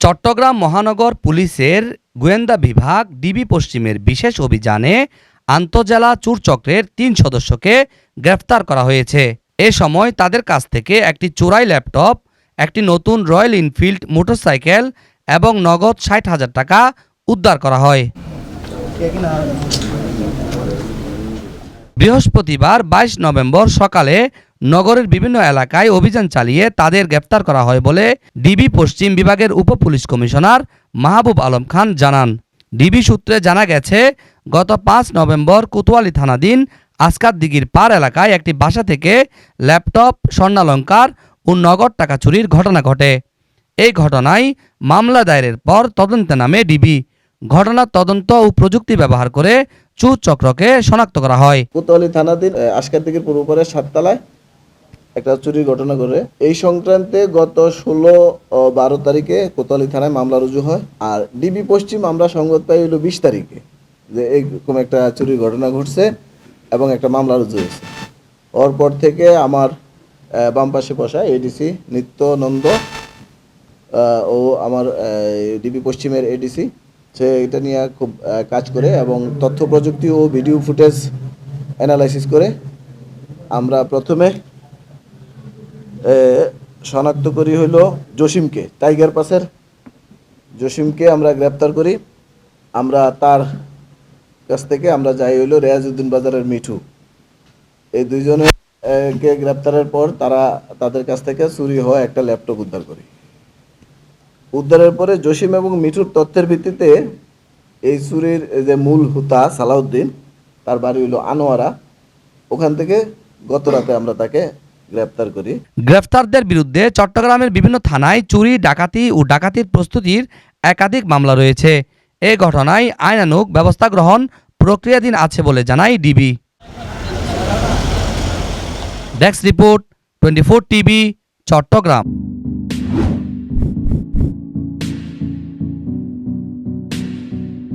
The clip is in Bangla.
চট্টগ্রাম মহানগর পুলিশের গোয়েন্দা বিভাগ ডিবি পশ্চিমের বিশেষ অভিযানে আন্তঃজেলা চুরচক্রের ৩ সদস্যকে গ্রেফতার করা হয়েছে। এ সময় তাদের কাছ থেকে একটি চোরাই ল্যাপটপ, একটি নতুন রয়্যাল এনফিল্ড মোটরসাইকেল এবং নগদ ৬০,০০০ টাকা উদ্ধার করা হয়। বৃহস্পতিবার ২২ নভেম্বর সকালে নগরের বিভিন্ন এলাকায় অভিযান চালিয়ে তাদের গ্রেফতার করা হয় বলে ডিবি পশ্চিম বিভাগের উপপুলিশ কমিশনার মাহবুব আলম খান জানান। ডিবি সূত্রে জানা গেছে, গত ৫ নভেম্বর কোতোয়ালি থানাধীন আসকার দিঘির পার এলাকায় একটি বাসা থেকে ল্যাপটপ, স্বর্ণালংকার ও নগদ টাকা চুরির ঘটনা ঘটে। এই ঘটনায় মামলা দায়েরের পর তদন্তে নামে ডিবি। ঘটনার তদন্ত ও প্রযুক্তি ব্যবহার করে চোর চক্রকে শনাক্ত করা হয়। কোতোয়ালি থানাধীন আসকার দিঘির পূর্ব পারে ৭ তলায় একটা চুরির ঘটনা ঘটে। এই সংক্রান্তে গত ১৬ ও ১২ তারিখে কোতোয়ালি থানায় মামলা রুজু হয়। আর ডিবি পশ্চিম আমরা সংবাদ পাই হলো ২০ তারিখে যে এইরকম একটা চুরির ঘটনা ঘটছে এবং একটা মামলা রুজু হয়েছে। ওর পর থেকে আমার বাম পাশে বসা এডিসি নিত্যানন্দ ও আমার ডিবি পশ্চিমের এডিসি, সে এটা নিয়ে খুব কাজ করে এবং তথ্য প্রযুক্তি ও ভিডিও ফুটেজ অ্যানালাইসিস করে আমরা প্রথমে শনাক্ত করি হইল জসিমকে, টাইগার পাসের জসিমকে আমরা গ্রেপ্তার করি। আমরা তার কাছ থেকে আমরা যাই হইল রেয়াজউদ্দিন বাজারের মিঠু। এই দুইজনকে গ্রেপ্তারের পর তাদের কাছ থেকে চুরি হওয়া একটা ল্যাপটপ উদ্ধার করি। উদ্ধারের পরে জসিম এবং মিঠুর তথ্যের ভিত্তিতে এই চুরির যে মূল হুতা সালাউদ্দিন, তার বাড়ি হইল আনোয়ারা, ওখান থেকে গত রাতে আমরা তাকে গ্রেপ্তার করি। গ্রেফতারদের বিরুদ্ধে চট্টগ্রামের বিভিন্ন থানায় চুরি, ডাকাতি ও ডাকাতির প্রস্তুতির একাধিক মামলা রয়েছে। এ ঘটনায় আইনানুগ ব্যবস্থা গ্রহণ প্রক্রিয়াধীন আছে বলে জানায় DB. Desk report, 24 TV, Chittagong.